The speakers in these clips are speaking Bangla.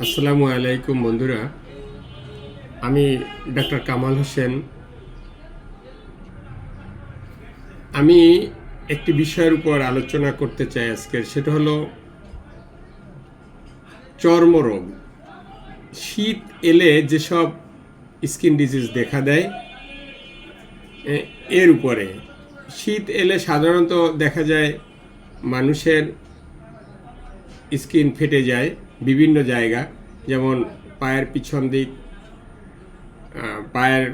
আসসালামু আলাইকুম বন্ধুরা, আমি ডাক্তার কামাল হোসেন। আমি একটি বিষয়ের উপর আলোচনা করতে চাই আজকের, সেটা হলো চর্মরোগ। শীত এলে যেসব স্কিন ডিজিজ দেখা দেয় এর উপরে। শীত এলে সাধারণত দেখা যায় মানুষের স্কিন ফেটে যায় বিভিন্ন জায়গা, যেমন পায়ের পিছন দিক, পায়ের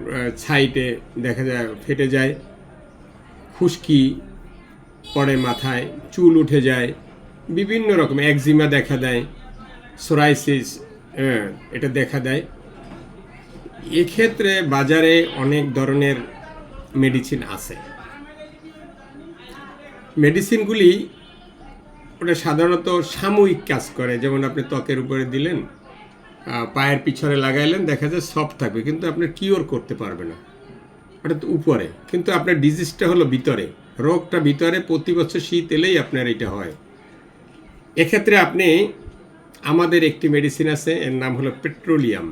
সাইডে দেখা যায় ফেটে যায়, খুশকি পড়ে মাথায়, চুল উঠে যায়, বিভিন্ন রকম একজিমা দেখা দেয়, সোরাইসিস এটা দেখা দেয়। এক্ষেত্রে বাজারে অনেক ধরনের মেডিসিন আছে। মেডিসিনগুলি ওটা সাধারণত সাময়িক কাজ করে, যেমন আপনি ত্বকের উপরে দিলেন, পায়ের পিছনে লাগাইলেন, দেখা যায় সফট থাকবে, কিন্তু আপনি কিওর করতে পারবে না। ওটা তো উপরে, কিন্তু আপনার ডিজিজটা হলো ভিতরে, রোগটা ভিতরে। প্রতি বছর শীত এলেই আপনার এটা হয়। এক্ষেত্রে আপনি আমাদের একটি মেডিসিন আছে, এর নাম হলো পেট্রোলিয়াম।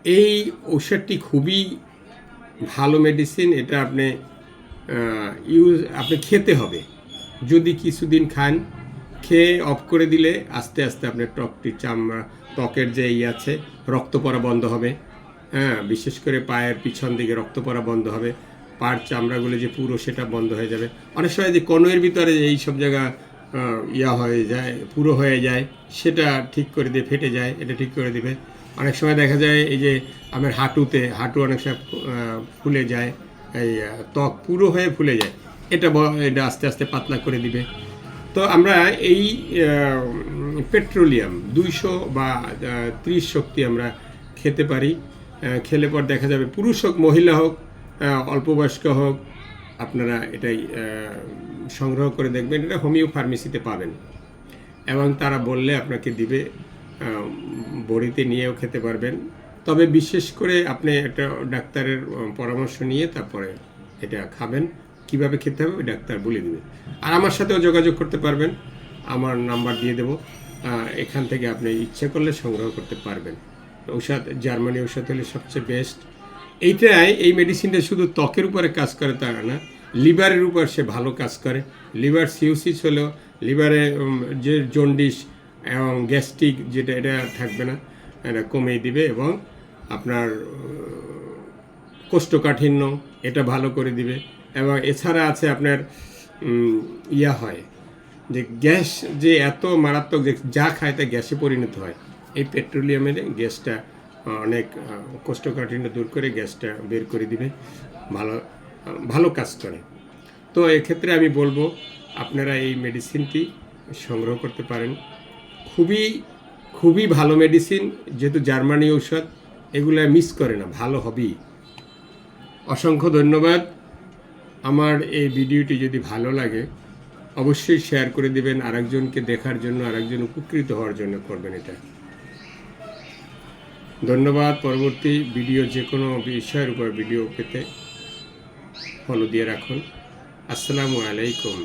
এই ঔষধটি খুবই ভালো মেডিসিন। এটা আপনি খেতে হবে। যদি কিছুদিন খান, খেয়ে অফ করে দিলে আস্তে আস্তে আপনার ত্বকের যে আছে রক্ত পড়া বন্ধ হবে। বিশেষ করে পায়ের পিছন দিকে রক্ত পড়া বন্ধ হবে, পায়ের চামড়াগুলো যে পুরো সেটা বন্ধ হয়ে যাবে। অনেক সময় যে কনুইয়ের ভিতরে এই সব জায়গা হয়ে যায়, পুরো হয়ে যায়, সেটা ঠিক করে দিয়ে ফেটে যায়, এটা ঠিক করে দিবে। অনেক সময় দেখা যায় এই যে আমার হাঁটু অনেক সময় ফুলে যায়, এই ত্বক পুরো হয়ে ফুলে যায়, এটা আস্তে আস্তে পাতলা করে দিবে। তো আমরা এই পেট্রোলিয়াম 200 বা 30 শক্তি আমরা খেতে পারি। খেলে পর দেখা যাবে পুরুষ হোক মহিলা হোক অল্প বয়স্ক হোক, আপনারা এটাই সংগ্রহ করে দেখবেন। এটা হোমিও ফার্মেসিতে পাবেন, এবং তারা বললে আপনাকে দিবে, বড়িতে নিয়েও খেতে পারবেন। তবে বিশেষ করে আপনি একটা ডাক্তারের পরামর্শ নিয়ে তারপরে এটা খাবেন। কিভাবে খেতে হবে ওই ডাক্তার বলে দেবে। আর আমার সাথেও যোগাযোগ করতে পারবেন, আমার নাম্বার দিয়ে দেবো। এখান থেকে আপনি ইচ্ছে করলে সংগ্রহ করতে পারবেন। ঔষধ জার্মানি ঔষধ হলে সবচেয়ে বেস্ট। এই মেডিসিনটা শুধু ত্বকের উপরে কাজ করে তা না, লিভারের উপর সে ভালো কাজ করে। লিভার সিউসিস হলেও লিভারে যে জন্ডিস এবং গ্যাস্ট্রিক যেটা, এটা থাকবে না, এটা কমিয়ে দিবে। এবং আপনার কোষ্ঠকাঠিন্য এটা ভালো করে দিবে। এবং এছাড়া আছে আপনার হয় যে গ্যাস, যে এত মারাত্মক, যে যা খায় তা গ্যাসে পরিণত হয়, এই পেট্রোলিয়ামের গ্যাসটা অনেক কোষ্ঠকাঠিন্য দূর করে গ্যাসটা বের করে দিবে, ভালো ভালো কাজ করে। তো এক্ষেত্রে আমি বলবো আপনারা এই মেডিসিনটি সংগ্রহ করতে পারেন। খুবই খুবই ভালো মেডিসিন, যেহেতু জার্মানি ঔষধ, এগুলো মিস করে না, ভালো হবেই। অসংখ্য ধন্যবাদ। আমার এই ভিডিওটি যদি ভালো লাগে অবশ্যই শেয়ার করে দেবেন, আরেকজনকে দেখার জন্য, আরেকজন উপকৃত হওয়ার জন্য করবেন এটা। ধন্যবাদ। পরবর্তী ভিডিও যে কোনো বিষয়ের উপর ভিডিও পেতে ফলো দিয়ে রাখুন। আসসালামু আলাইকুম।